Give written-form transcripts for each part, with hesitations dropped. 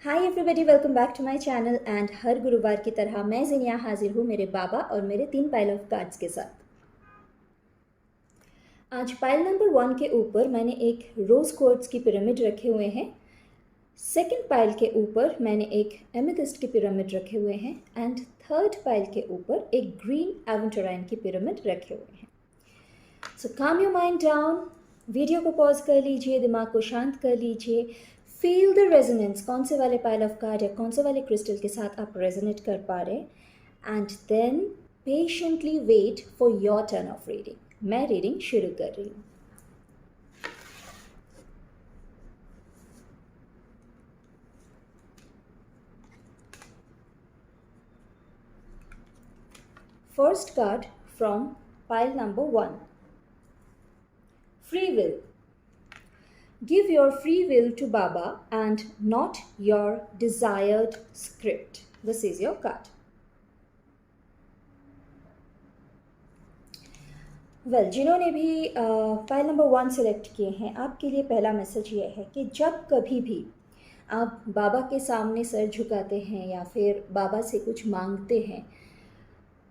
Hi everybody, welcome back to my channel and हर गुरुवार की तरह मैं जिनिया हाजिर हूँ मेरे बाबा और मेरे 3 पाइल ऑफ कार्ड्स के साथ। आज पाइल नंबर 1 के ऊपर मैंने एक रोज क्वार्ट्ज की पिरामिड रखे हुए हैं। सेकंड पाइल के ऊपर मैंने एक एमेथिस्ट की पिरामिड रखे हुए हैं एंड थर्ड पाइल के ऊपर एक ग्रीन एवेंटुराइन की पिरामिड रखे हुए हैं। So calm your mind down, video को पॉज कर लीजिए, दिमाग को शांत कर लीजिए। फील द रेजोनेंस, कौन से वाले पाइल ऑफ कार्ड या कौन से वाले क्रिस्टल के साथ आप रेजोनेट कर पा रहे हैं and then patiently wait for your turn of reading. मैं रीडिंग शुरू कर रही हूँ। First card from pile number 1. Free will. Give your free will to Baba and not your desired script. This is your card. Well जिन्होंने भी pile number 1 select किए हैं, आपके लिए पहला मैसेज ये है कि जब कभी भी आप बाबा के सामने सर झुकाते हैं या फिर बाबा से कुछ मांगते हैं,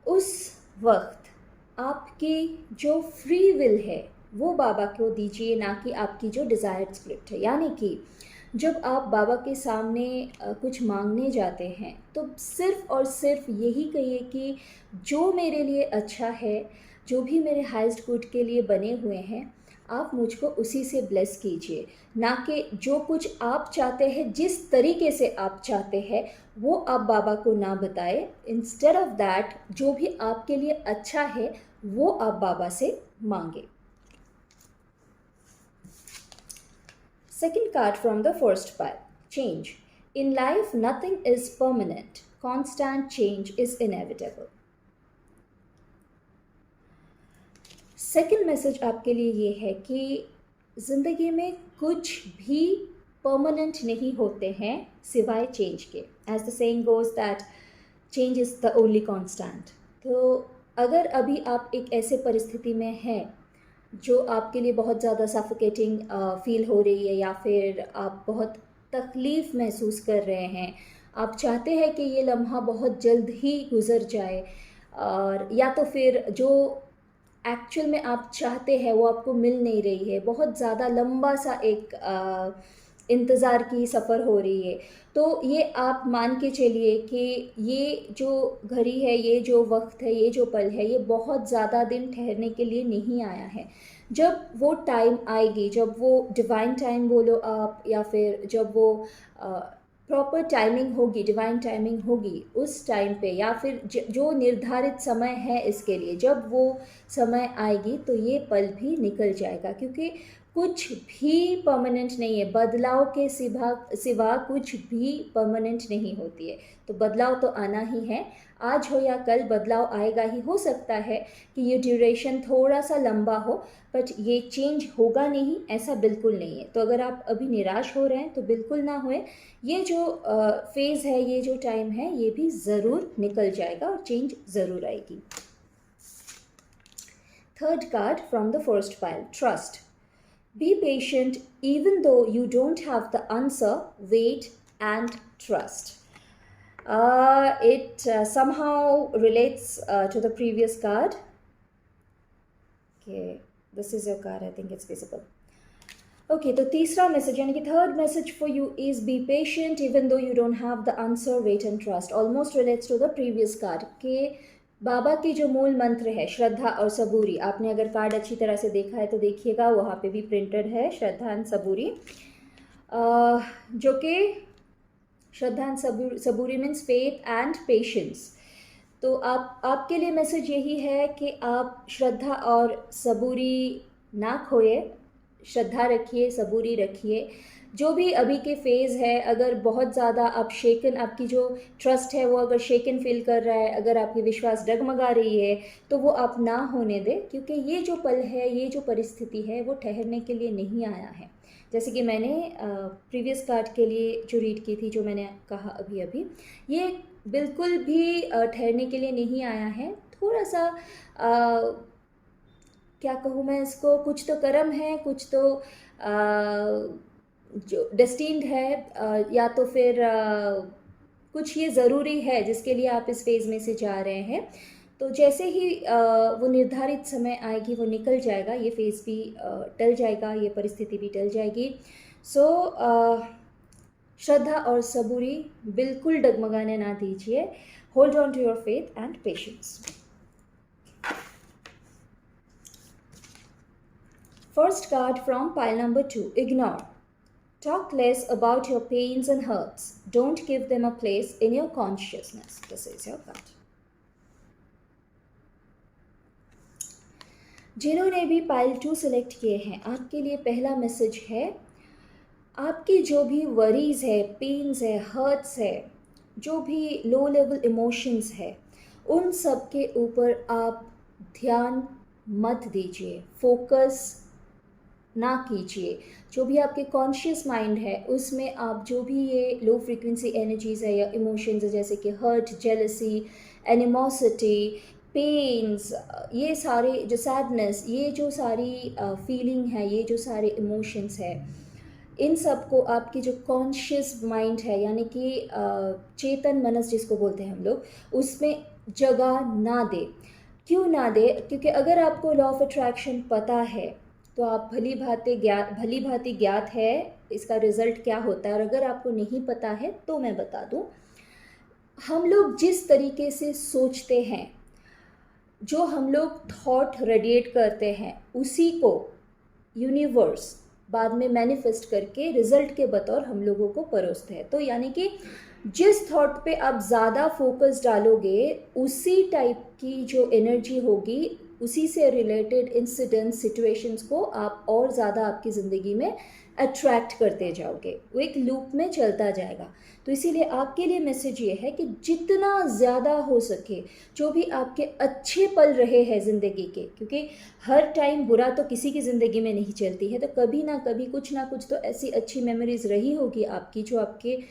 उस वक्त आपकी जो फ्री विल है वो बाबा को दीजिए, ना कि आपकी जो डिज़ायर्ड स्क्रिप्ट है। यानी कि जब आप बाबा के सामने कुछ मांगने जाते हैं तो सिर्फ़ और सिर्फ यही कहिए कि जो मेरे लिए अच्छा है, जो भी मेरे हाईएस्ट गुड के लिए बने हुए हैं, आप मुझको उसी से ब्लेस कीजिए, ना कि जो कुछ आप चाहते हैं, जिस तरीके से आप चाहते हैं वो आप बाबा को ना बताएं। इंस्टेड ऑफ दैट जो भी आपके लिए अच्छा है वो आप बाबा से मांगे। Second card from the first pile. Change. In life, nothing is permanent. Constant change is inevitable. Second message आपके लिए ये है कि ज़िंदगी में कुछ भी परमानेंट नहीं होते हैं सिवाय चेंज के। As the saying goes that change is the only constant. तो अगर अभी आप एक ऐसे परिस्थिति में हैं जो आपके लिए बहुत ज़्यादा सफोकेटिंग फील हो रही है, या फिर आप बहुत तकलीफ़ महसूस कर रहे हैं, आप चाहते हैं कि ये लम्हा बहुत जल्द ही गुज़र जाए, और या तो फिर जो एक्चुअल में आप चाहते हैं वो आपको मिल नहीं रही है, बहुत ज़्यादा लंबा सा एक इंतज़ार की सफ़र हो रही है, तो ये आप मान के चलिए कि ये जो घड़ी है, ये जो वक्त है, ये जो पल है, ये बहुत ज़्यादा दिन ठहरने के लिए नहीं आया है। जब वो टाइम आएगी, जब वो डिवाइन टाइम बोलो आप, या फिर जब वो प्रॉपर टाइमिंग होगी, डिवाइन टाइमिंग होगी, उस टाइम पे या फिर जो निर्धारित समय है इसके लिए, जब वो समय आएगी तो ये पल भी निकल जाएगा, क्योंकि कुछ भी परमानेंट नहीं है। बदलाव के सिवा कुछ भी परमानेंट नहीं होती है, तो बदलाव तो आना ही है। आज हो या कल बदलाव आएगा ही। हो सकता है कि ये ड्यूरेशन थोड़ा सा लंबा हो, बट ये चेंज होगा नहीं, ऐसा बिल्कुल नहीं है। तो अगर आप अभी निराश हो रहे हैं तो बिल्कुल ना होए। ये जो फेज़ है, ये जो टाइम है, ये भी ज़रूर निकल जाएगा और चेंज ज़रूर आएगी। Third card from the first pile, trust. Be patient even though you don't have the answer. Wait and trust. It somehow relates to the previous card. Okay, this is your card. I think it's visible. Okay, तो तीसरा message यानी कि third message for you is be patient even though you don't have the answer. Wait and trust. Almost relates to the previous card के बाबा की जो मूल मंत्र है, श्रद्धा और सबूरी. आपने अगर कार्ड अच्छी तरह से देखा है तो देखिएगा, वहाँ पे भी प्रिंटेड है श्रद्धा एंड सबूरी, जो कि श्रद्धा एंड सबूरी मीन्स फेथ एंड पेशेंस. तो आपके लिए मैसेज यही है कि आप श्रद्धा और सबूरी ना खोए. श्रद्धा रखिए, सबूरी रखिए. जो भी अभी के फ़ेज़ है, अगर बहुत ज़्यादा आप शेकन, आपकी जो ट्रस्ट है वो अगर शेकन फील कर रहा है, अगर आपकी विश्वास डगमगा रही है, तो वो आप ना होने दें, क्योंकि ये जो पल है, ये जो परिस्थिति है, वो ठहरने के लिए नहीं आया है. जैसे कि मैंने प्रीवियस कार्ड के लिए जो रीड की थी, जो मैंने कहा अभी अभी, ये बिल्कुल भी ठहरने के लिए नहीं आया है. थोड़ा सा क्या कहूँ मैं इसको, कुछ तो कर्म है, कुछ तो जो डेस्टिन्ड है, या तो फिर कुछ ये ज़रूरी है जिसके लिए आप इस फेज़ में से जा रहे हैं। तो जैसे ही वो निर्धारित समय आएगी, वो निकल जाएगा, ये फेज़ भी टल जाएगा, ये परिस्थिति भी टल जाएगी। सो श्रद्धा और सबूरी बिल्कुल डगमगाने ना दीजिए। Hold on to your faith and patience. First card from pile number 2, ignore. Talk less about your pains and hurts. Don't give them a place in your consciousness. This is your card. जिन्होंने भी pile 2 select किए हैं, आपके लिए पहला message है, आपकी जो भी वरीज है, पेन्स है, हर्ट्स है, जो भी लो लेवल इमोशंस है, उन सब के ऊपर आप ध्यान मत दीजिए, फोकस ना कीजिए। जो भी आपके कॉन्शियस माइंड है उसमें आप जो भी ये लो फ्रीक्वेंसी एनर्जीज है या इमोशंस है, जैसे कि हर्ट, जेलसी, एनिमोसिटी, पेन्स, ये सारे जो सैडनेस, ये जो सारी फीलिंग है, ये जो सारे इमोशंस है, इन सब को आपकी जो कॉन्शियस माइंड है, यानी कि चेतन मनस जिसको बोलते हैं हम लोग, उसमें जगह ना दे। क्यों ना दे? क्योंकि अगर आपको लॉ ऑफ अट्रैक्शन पता है तो आप भली भांति ज्ञात है इसका रिजल्ट क्या होता है। और अगर आपको नहीं पता है तो मैं बता दूं, हम लोग जिस तरीके से सोचते हैं, जो हम लोग थॉट रेडिएट करते हैं, उसी को यूनिवर्स बाद में मैनिफेस्ट करके रिजल्ट के बतौर हम लोगों को परोसते हैं। तो यानी कि जिस थॉट पे आप ज़्यादा फोकस डालोगे, उसी टाइप की जो एनर्जी होगी, उसी से रिलेटेड इंसिडेंट्स, सिचुएशंस को आप और ज़्यादा आपकी ज़िंदगी में अट्रैक्ट करते जाओगे। वो एक लूप में चलता जाएगा। तो इसीलिए आपके लिए मैसेज ये है कि जितना ज़्यादा हो सके, जो भी आपके अच्छे पल रहे हैं ज़िंदगी के, क्योंकि हर टाइम बुरा तो किसी की ज़िंदगी में नहीं चलती है, तो कभी ना कभी कुछ ना कुछ तो ऐसी अच्छी मेमोरीज़ रही होगी आपकी, जो आपके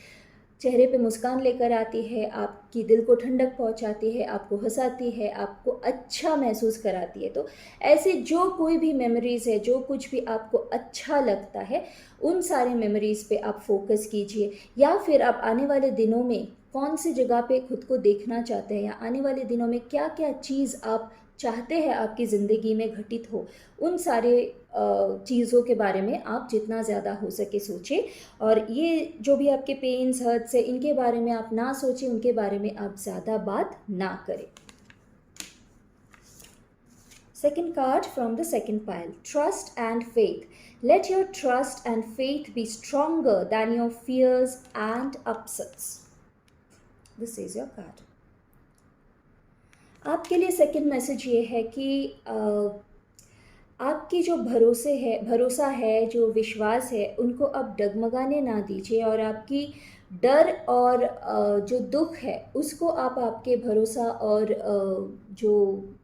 चेहरे पे मुस्कान लेकर आती है, आपकी दिल को ठंडक पहुंचाती है, आपको हंसाती है, आपको अच्छा महसूस कराती है। तो ऐसे जो कोई भी मेमोरीज़ है, जो कुछ भी आपको अच्छा लगता है, उन सारे मेमोरीज़ पे आप फोकस कीजिए। या फिर आप आने वाले दिनों में कौन सी जगह पे खुद को देखना चाहते हैं, या आने वाले दिनों में क्या क्या चीज़ आप चाहते हैं आपकी ज़िंदगी में घटित हो, उन सारे चीज़ों के बारे में आप जितना ज़्यादा हो सके सोचें। और ये जो भी आपके पेन्स, हर्ट्स है, इनके बारे में आप ना सोचें, उनके बारे में आप ज़्यादा बात ना करें। Second card from the second pile, trust and faith. Let your trust and faith be stronger than your fears and upsets. This is your card. आपके लिए सेकंड मैसेज ये है कि आपकी जो भरोसा है, जो विश्वास है, उनको आप डगमगाने ना दीजिए। और आपकी डर और जो दुख है, उसको आप आपके भरोसा और जो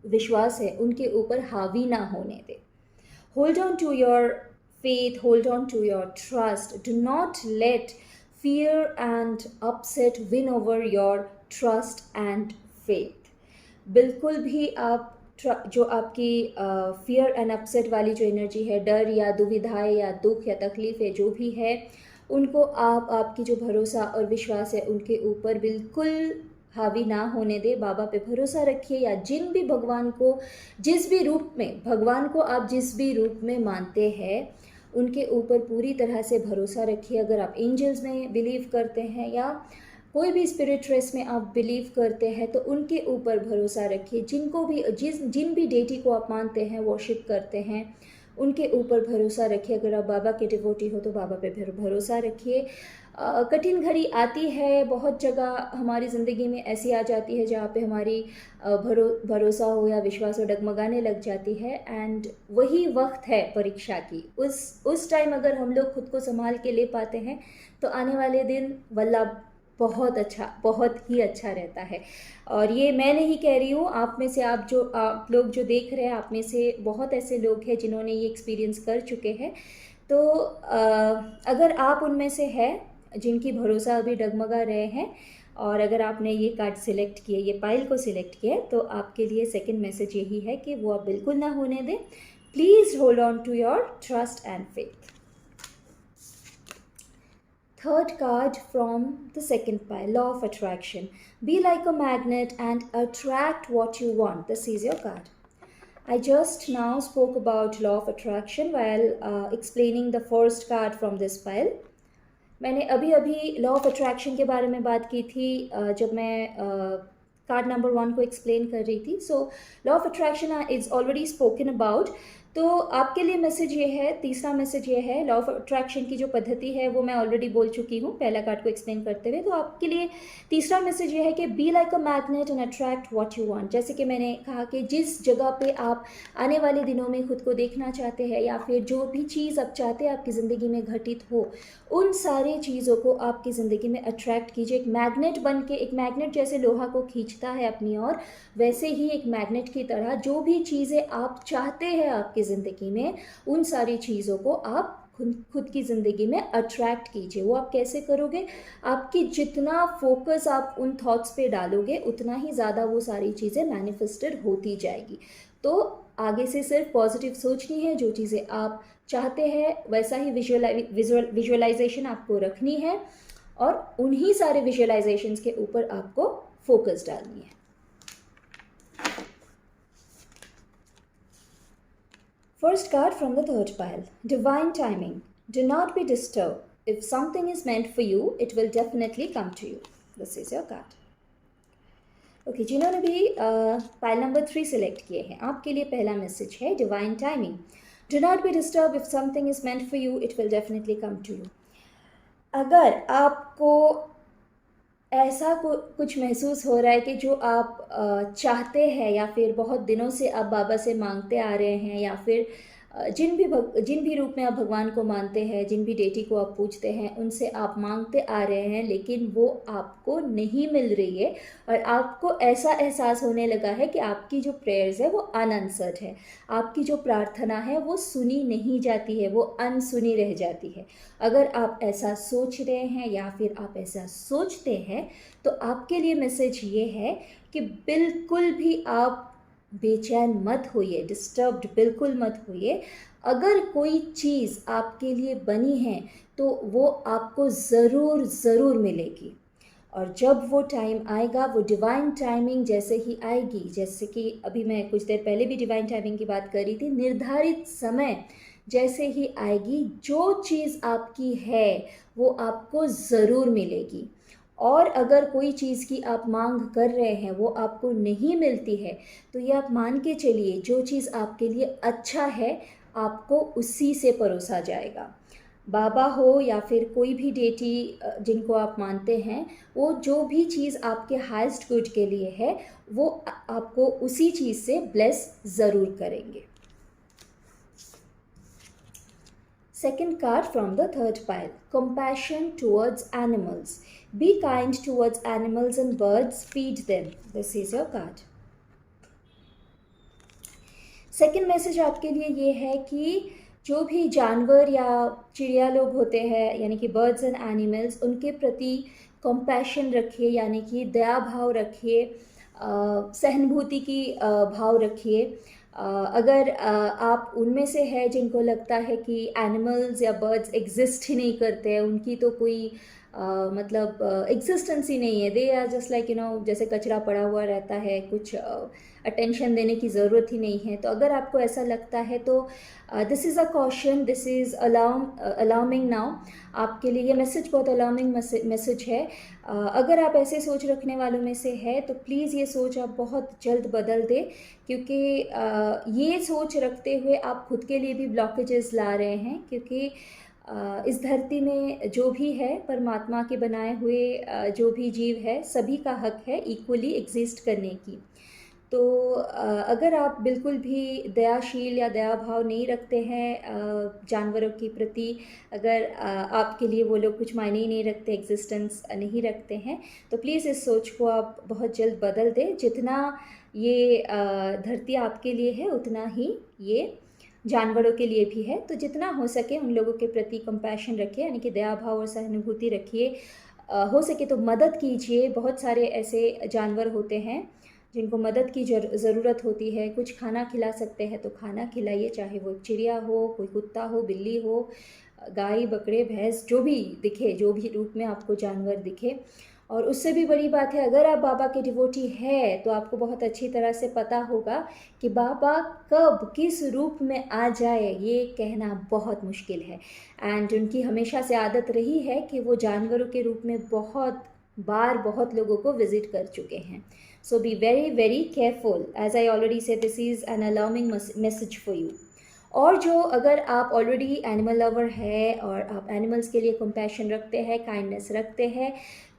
विश्वास है उनके ऊपर हावी ना होने दें। Hold on to your faith, hold on to your trust. Do not let fear and upset win over your trust and faith. बिल्कुल भी आप जो आपकी फियर एंड अपसेट वाली जो एनर्जी है, डर या दुविधा या दुख या तकलीफ है, जो भी है, उनको आप आपकी जो भरोसा और विश्वास है उनके ऊपर बिल्कुल हावी ना होने दे। बाबा पे भरोसा रखिए, या जिन भी भगवान को, जिस भी रूप में भगवान को आप जिस भी रूप में मानते हैं, उनके ऊपर पूरी तरह से भरोसा रखिए। अगर आप एंजल्स में बिलीव करते हैं या कोई भी स्पिरिट रेस में आप बिलीव करते हैं, तो उनके ऊपर भरोसा रखिए। जिनको भी जिन भी डेटी को आप मानते हैं, वर्शिप करते हैं, उनके ऊपर भरोसा रखिए। अगर आप बाबा के डिवोटी हो तो बाबा पे भरोसा रखिए। कठिन घड़ी आती है, बहुत जगह हमारी ज़िंदगी में ऐसी आ जाती है जहाँ पे हमारी भरोसा हो या विश्वास हो डगमगाने लग जाती है। एंड वही वक्त है परीक्षा की। उस टाइम अगर हम लोग खुद को संभाल के ले पाते हैं तो आने वाले दिन वल्ला बहुत अच्छा, बहुत ही अच्छा रहता है। और ये मैं नहीं कह रही हूँ, आप में से आप लोग जो देख रहे हैं, आप में से बहुत ऐसे लोग हैं जिन्होंने ये एक्सपीरियंस कर चुके हैं। तो अगर आप उनमें से है जिनकी भरोसा अभी डगमगा रहे हैं, और अगर आपने ये कार्ड सिलेक्ट किए, ये पाइल को सिलेक्ट किया, तो आपके लिए सेकंड मैसेज यही है कि वो आप बिल्कुल ना होने दें। Please hold on to your trust and faith. Third card from the second pile, Law of Attraction. Be like a magnet and attract what you want. This is your card. I just now spoke about Law of Attraction while explaining the first card from this pile. मैंने अभी law of attraction के बारे में बात की थी जब मैं कार्ड नंबर 1 को एक्सप्लेन कर रही थी. So law of attraction is already spoken about. तो आपके लिए मैसेज ये है, तीसरा मैसेज ये है, लॉ ऑफ अट्रैक्शन की जो पद्धति है वो मैं ऑलरेडी बोल चुकी हूँ पहला कार्ड को एक्सप्लेन करते हुए. तो आपके लिए तीसरा मैसेज ये है कि be like a magnet and attract what you want. जैसे कि मैंने कहा कि जिस जगह पे आप आने वाले दिनों में खुद को देखना चाहते हैं या फिर जो भी चीज़ आप चाहते हैं आपकी ज़िंदगी में घटित हो, उन सारी चीज़ों को आपकी ज़िंदगी में अट्रैक्ट कीजिए. एक मैग्नेट बन के, एक मैग्नेट जैसे लोहा को खींचता है अपनी ओर, वैसे ही एक मैग्नेट की तरह जो भी चीज़ें आप चाहते हैं आपकी ज़िंदगी में, उन सारी चीज़ों को आप खुद की ज़िंदगी में अट्रैक्ट कीजिए. वो आप कैसे करोगे? आपकी जितना फोकस आप उन थॉट्स पे डालोगे उतना ही ज़्यादा वो सारी चीज़ें मैनिफेस्टेड होती जाएगी. तो आगे से सिर्फ पॉजिटिव सोचनी है. जो चीज़ें आप चाहते हैं वैसा ही विजुअलाइजेशन आपको रखनी है और उन्हीं सारे विजुअलाइजेशंस के ऊपर आपको फोकस डालनी है. First card from the third pile, Divine Timing. Do not be disturbed. If something is meant for you, it will definitely come to you. This is your card. Okay, जिन्होंने भी pile number 3 select किए हैं, आपके लिए पहला message है Divine Timing. Do not be disturbed. If something is meant for you, it will definitely come to you. अगर आपको ऐसा कुछ महसूस हो रहा है कि जो आप चाहते हैं या फिर बहुत दिनों से आप बाबा से मांगते आ रहे हैं, या फिर जिन भी रूप में आप भगवान को मानते हैं, जिन भी डेटी को आप पूजते हैं, उनसे आप मांगते आ रहे हैं लेकिन वो आपको नहीं मिल रही है और आपको ऐसा एहसास होने लगा है कि आपकी जो प्रेयर्स है वो अनआंसर्ड है, आपकी जो प्रार्थना है वो सुनी नहीं जाती है, वो अनसुनी रह जाती है. अगर आप ऐसा सोच रहे हैं या फिर आप ऐसा सोचते हैं तो आपके लिए मैसेज ये है कि बिल्कुल भी आप बेचैन मत होइए, डिस्टर्ब्ड बिल्कुल मत होइए. अगर कोई चीज़ आपके लिए बनी है तो वो आपको ज़रूर मिलेगी. और जब वो टाइम आएगा, वो डिवाइन टाइमिंग जैसे ही आएगी, जैसे कि अभी मैं कुछ देर पहले भी डिवाइन टाइमिंग की बात कर रही थी, निर्धारित समय जैसे ही आएगी, जो चीज़ आपकी है वो आपको ज़रूर मिलेगी. और अगर कोई चीज़ की आप मांग कर रहे हैं वो आपको नहीं मिलती है तो ये आप मान के चलिए, जो चीज़ आपके लिए अच्छा है आपको उसी से परोसा जाएगा. बाबा हो या फिर कोई भी डेटी जिनको आप मानते हैं, वो जो भी चीज़ आपके हाईएस्ट गुड के लिए है वो आपको उसी चीज़ से ब्लेस ज़रूर करेंगे. Second card from the third pile, Compassion towards animals. Be kind towards animals and birds, feed them. This is your card. Second message आपके लिए ये है कि जो भी जानवर या चिड़िया लोग होते हैं, यानी कि बर्ड्स एंड एनिमल्स, उनके प्रति कंपैशन रखिए, यानी कि दया भाव रखिए, सहानुभूति की भाव रखिए. अगर आप उनमें से है जिनको लगता है कि एनिमल्स या बर्ड्स एग्जिस्ट ही नहीं करते हैं, उनकी तो कोई मतलब एग्जिस्टेंस ही नहीं है, दे आर जस्ट लाइक जैसे कचरा पड़ा हुआ रहता है, कुछ अटेंशन देने की ज़रूरत ही नहीं है. तो अगर आपको ऐसा लगता है तो this is a caution, this is alarming now. आपके लिए ये मैसेज बहुत अलार्मिंग मैसेज है. अगर आप ऐसे सोच रखने वालों में से है तो प्लीज़ ये सोच आप बहुत जल्द बदल दें, क्योंकि ये सोच रखते हुए आप खुद के लिए भी ब्लॉकेजेस ला रहे हैं. क्योंकि इस धरती में जो भी है, परमात्मा के बनाए हुए जो भी जीव है, सभी का हक है इक्वली एग्जिस्ट करने की. तो अगर आप बिल्कुल भी दयाशील या दया भाव नहीं रखते हैं जानवरों के प्रति, अगर आपके लिए वो लोग कुछ मायने ही नहीं रखते, एग्जिस्टेंस नहीं रखते हैं, तो प्लीज़ इस सोच को आप बहुत जल्द बदल दें. जितना ये धरती आपके लिए है उतना ही ये जानवरों के लिए भी है. तो जितना हो सके उन लोगों के प्रति कंपैशन रखिए, यानी कि दया भाव और सहानुभूति रखिए. हो सके तो मदद कीजिए. बहुत सारे ऐसे जानवर होते हैं जिनको मदद की ज़रूरत होती है. कुछ खाना खिला सकते हैं तो खाना खिलाइए, चाहे वो चिड़िया हो, कोई कुत्ता हो, बिल्ली हो, गाय बकरे भैंस जो भी दिखे, जो भी रूप में आपको जानवर दिखे। और उससे भी बड़ी बात है, अगर आप बाबा के डिवोटी है तो आपको बहुत अच्छी तरह से पता होगा कि बाबा कब किस रूप में आ जाए ये कहना बहुत मुश्किल है। एंड उनकी हमेशा से आदत रही है कि वो जानवरों के रूप में बहुत बार बहुत लोगों को विजिट कर चुके हैं। So be very very careful, as I already said, this is an alarming message for you. और जो अगर आप ऑलरेडी एनिमल लवर है और आप एनिमल्स के लिए कंपैशन रखते हैं, काइंडनेस रखते हैं,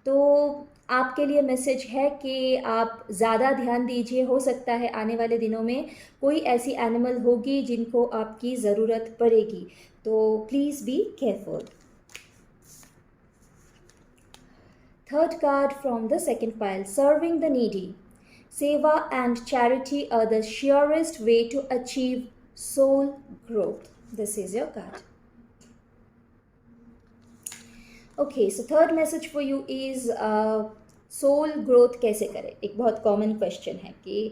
तो आपके लिए मैसेज है कि आप ज़्यादा ध्यान दीजिए। हो सकता है आने वाले दिनों में कोई ऐसी एनिमल होगी जिनको आपकी ज़रूरत पड़ेगी, तो please be careful. Third card from the second pile, serving the needy. Seva and charity are the surest way to achieve soul growth. This is your card. Okay, so third message for you is soul growth कैसे करें। एक बहुत common question है कि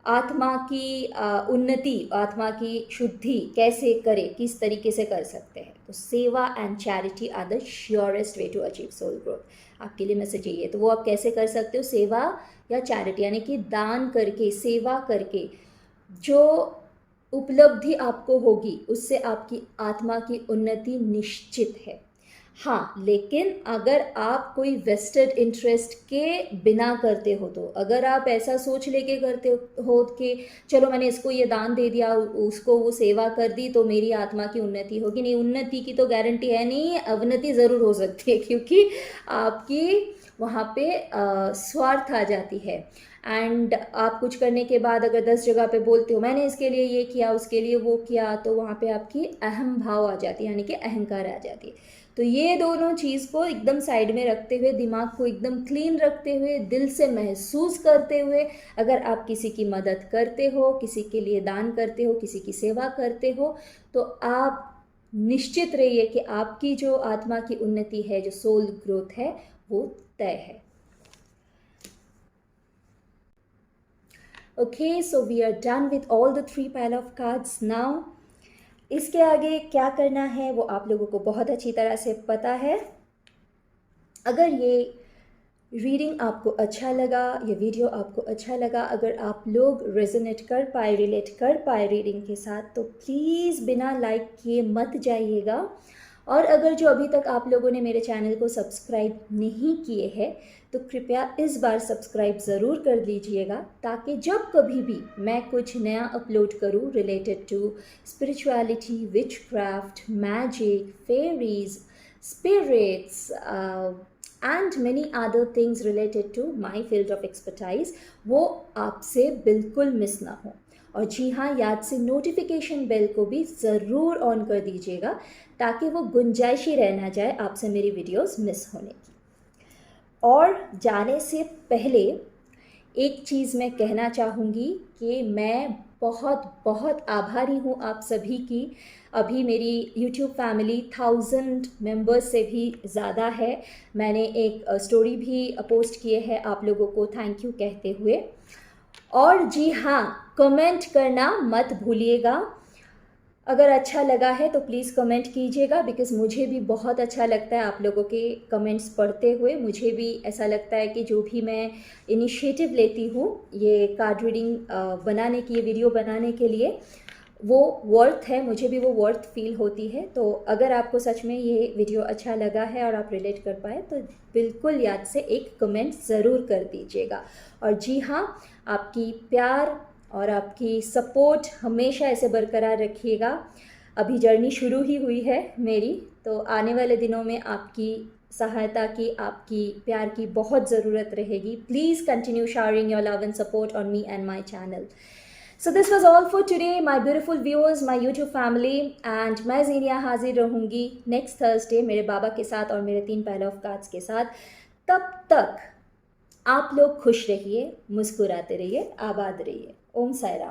आत्मा की उन्नति, आत्मा की शुद्धि कैसे करें, किस तरीके से कर सकते हैं। तो seva and charity are the surest way to achieve soul growth. आपके लिए मैसेज यही है। तो वो आप कैसे कर सकते हो, सेवा या चैरिटी, यानी कि दान करके, सेवा करके जो उपलब्धि आपको होगी उससे आपकी आत्मा की उन्नति निश्चित है। हाँ, लेकिन अगर आप कोई वेस्टेड इंटरेस्ट के बिना करते हो, तो अगर आप ऐसा सोच लेके करते हो कि चलो मैंने इसको ये दान दे दिया, उसको वो सेवा कर दी तो मेरी आत्मा की उन्नति होगी, नहीं, उन्नति की तो गारंटी है नहीं, अवनति ज़रूर हो सकती है, क्योंकि आपकी वहाँ पे स्वार्थ आ जाती है। एंड आप कुछ करने के बाद अगर 10 जगह पे बोलते हो मैंने इसके लिए ये किया, उसके लिए वो किया, तो वहाँ पे आपकी अहम भाव आ जाती है, यानी कि अहंकार आ जाती है। तो ये दोनों चीज़ को एकदम साइड में रखते हुए, दिमाग को एकदम क्लीन रखते हुए, दिल से महसूस करते हुए, अगर आप किसी की मदद करते हो, किसी के लिए दान करते हो, किसी की सेवा करते हो, तो आप निश्चित रहिए कि आपकी जो आत्मा की उन्नति है, जो सोल ग्रोथ है, वो तय है। Okay, so we are done with all the 3 pile of cards now. इसके आगे क्या करना है वो आप लोगों को बहुत अच्छी तरह से पता है। अगर ये रीडिंग आपको अच्छा लगा, ये वीडियो आपको अच्छा लगा, अगर आप लोग रेजोनेट कर पाए, रिलेट कर पाए रीडिंग के साथ, तो प्लीज़ बिना लाइक किए मत जाइएगा। और अगर जो अभी तक आप लोगों ने मेरे चैनल को सब्सक्राइब नहीं किए हैं, तो कृपया इस बार सब्सक्राइब ज़रूर कर लीजिएगा, ताकि जब कभी भी मैं कुछ नया अपलोड करूँ related to spirituality, witchcraft, magic, fairies, spirits and many other things related to my field of expertise, वो आपसे बिल्कुल मिस ना हो। और जी हाँ, याद से नोटिफिकेशन बेल को भी ज़रूर ऑन कर दीजिएगा, ताकि वो गुंजाइश ही रह ना जाए आपसे मेरी वीडियोस मिस होने की। और जाने से पहले एक चीज़ मैं कहना चाहूँगी कि मैं बहुत बहुत आभारी हूँ आप सभी की। अभी मेरी YouTube फैमिली 1000 मेंबर्स से भी ज़्यादा है। मैंने एक स्टोरी भी पोस्ट किए है आप लोगों को थैंक यू कहते हुए। और जी हाँ, कमेंट करना मत भूलिएगा। अगर अच्छा लगा है तो प्लीज़ कमेंट कीजिएगा, बिकॉज़ मुझे भी बहुत अच्छा लगता है आप लोगों के कमेंट्स पढ़ते हुए। मुझे भी ऐसा लगता है कि जो भी मैं इनिशिएटिव लेती हूँ ये कार्ड रीडिंग बनाने की, ये वीडियो बनाने के लिए, वो वर्थ है, मुझे भी वो वर्थ फील होती है। तो अगर आपको सच में ये वीडियो अच्छा लगा है और आप रिलेट कर पाए, तो बिल्कुल याद से एक कमेंट ज़रूर कर दीजिएगा। और जी हाँ, आपकी प्यार और आपकी सपोर्ट हमेशा ऐसे बरकरार रखिएगा। अभी जर्नी शुरू ही हुई है मेरी, तो आने वाले दिनों में आपकी सहायता की, आपकी प्यार की बहुत ज़रूरत रहेगी। Please continue showering your love and support on me and my channel. So this was all for today, my beautiful viewers, my YouTube family, and मैं ज़ीनिया हाजिर रहूँगी नेक्स्ट थर्सडे मेरे बाबा के साथ और मेरे 3 पाइल ऑफ कार्ड्स के साथ। तब तक आप लोग खुश रहिए, मुस्कुराते रहिए, आबाद रहिए। ओम साई राम।